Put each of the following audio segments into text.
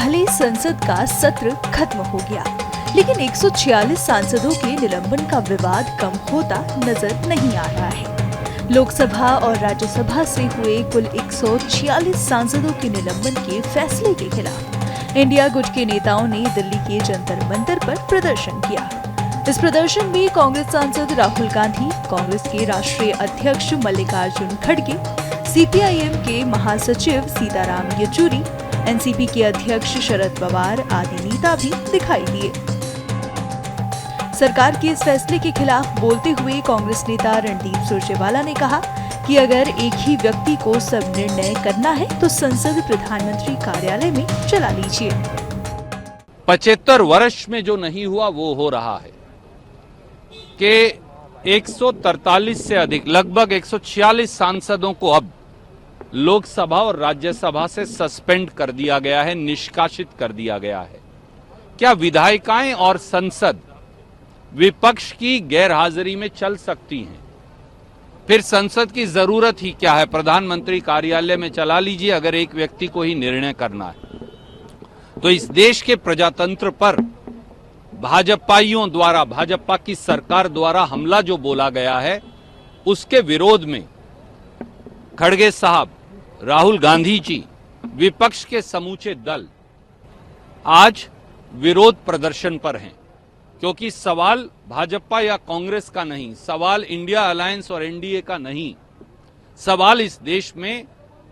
भले संसद का सत्र खत्म हो गया, लेकिन 146 सांसदों के निलंबन का विवाद कम होता नजर नहीं आ रहा है। लोकसभा और राज्यसभा से हुए कुल 146 सांसदों के निलंबन के फैसले के खिलाफ इंडिया गुट के नेताओं ने दिल्ली के जंतर मंतर पर प्रदर्शन किया। इस प्रदर्शन में कांग्रेस सांसद राहुल गांधी, कांग्रेस के राष्ट्रीय अध्यक्ष मल्लिकार्जुन खड़गे, सीपीआईएम के महासचिव सीताराम येचुरी, एनसीपी के अध्यक्ष शरद पवार आदि नेता भी दिखाई दिए। सरकार के इस फैसले के खिलाफ बोलते हुए कांग्रेस नेता रणदीप सुरजेवाला ने कहा कि अगर एक ही व्यक्ति को सब निर्णय करना है तो संसद प्रधानमंत्री कार्यालय में चला लीजिए। 75 वर्ष में जो नहीं हुआ वो हो रहा है कि 143 से अधिक लगभग 146 सांसदों को अब लोकसभा और राज्यसभा से सस्पेंड कर दिया गया है, निष्कासित कर दिया गया है। क्या विधायिकाएं और संसद विपक्ष की गैरहाजिरी में चल सकती हैं? फिर संसद की जरूरत ही क्या है? प्रधानमंत्री कार्यालय में चला लीजिए अगर एक व्यक्ति को ही निर्णय करना है। तो इस देश के प्रजातंत्र पर भाजपाइयों द्वारा, भाजपा की सरकार द्वारा हमला जो बोला गया है, उसके विरोध में खड़गे साहब, राहुल गांधी जी, विपक्ष के समूचे दल आज विरोध प्रदर्शन पर हैं, क्योंकि सवाल भाजपा या कांग्रेस का नहीं, सवाल इंडिया अलायंस और एनडीए का नहीं, सवाल इस देश में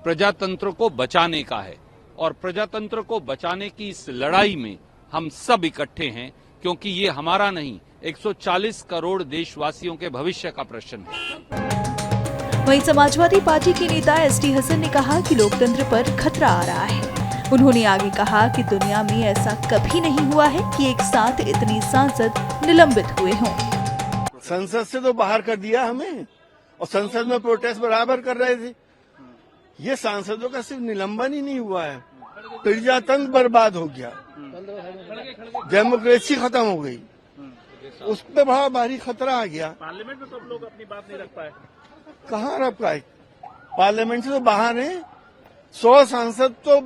प्रजातंत्र को बचाने का है। और प्रजातंत्र को बचाने की इस लड़ाई में हम सब इकट्ठे हैं, क्योंकि ये हमारा नहीं, 140 करोड़ देशवासियों के भविष्य का प्रश्न है। वहीं समाजवादी पार्टी के नेता एसटी हसन ने कहा कि लोकतंत्र पर खतरा आ रहा है। उन्होंने आगे कहा कि दुनिया में ऐसा कभी नहीं हुआ है कि एक साथ इतने सांसद निलंबित हुए हों। संसद से तो बाहर कर दिया हमें, और संसद में प्रोटेस्ट बराबर कर रहे थे। ये सांसदों का सिर्फ निलंबन ही नहीं हुआ है, प्रजातंत्र बर्बाद हो गया, डेमोक्रेसी खत्म हो गई, उस पर बड़ा भारी खतरा आ गया। पार्लियामेंट में तो लोग अपनी बात नहीं रख पाए। कहाँ रख पाए? पार्लियामेंट से तो बाहर है। 100 सांसद तो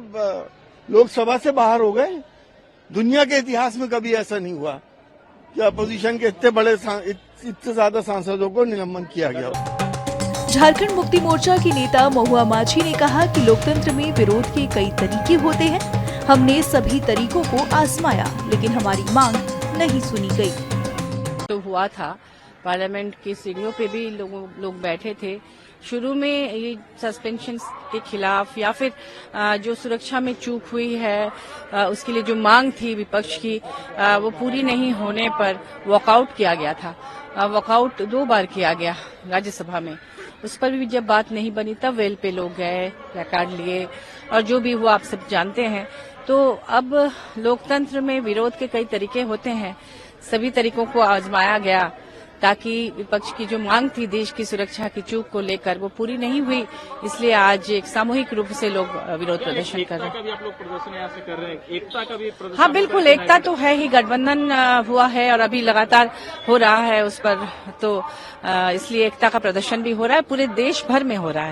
लोकसभा से बाहर हो गए। दुनिया के इतिहास में कभी ऐसा नहीं हुआ कि अपोजिशन के इतने ज्यादा सांसदों को निलंबन किया गया। झारखंड मुक्ति मोर्चा की नेता महुआ माझी ने कहा कि लोकतंत्र में विरोध के कई तरीके होते हैं। हमने सभी तरीकों को आजमाया, लेकिन हमारी मांग नहीं सुनी गई। तो हुआ था, पार्लियामेंट की सीढ़ियों पे भी लोग बैठे थे। शुरू में ये सस्पेंशन के खिलाफ या फिर जो सुरक्षा में चूक हुई है उसके लिए जो मांग थी विपक्ष की, वो पूरी नहीं होने पर वॉकआउट किया गया था। वॉकआउट 2 बार किया गया राज्यसभा में। उस पर भी जब बात नहीं बनी तब वेल पे लोग गए, प्लेकार्ड लिए, और जो भी हुआ आप सब जानते हैं। तो अब लोकतंत्र में विरोध के कई तरीके होते हैं, सभी तरीकों को आजमाया गया ताकि विपक्ष की जो मांग थी देश की सुरक्षा की चूक को लेकर वो पूरी नहीं हुई। इसलिए आज एक सामूहिक रूप से लोग विरोध प्रदर्शन कर रहे हैं। एकता का भी आप लोग प्रदर्शन यहाँ से कर रहे हैं, एकता का भी प्रदर्शन? हाँ बिल्कुल, एकता तो है ही, गठबंधन हुआ है और अभी लगातार हो रहा है उस पर, तो इसलिए एकता का प्रदर्शन भी हो रहा है, पूरे देश भर में हो रहा है।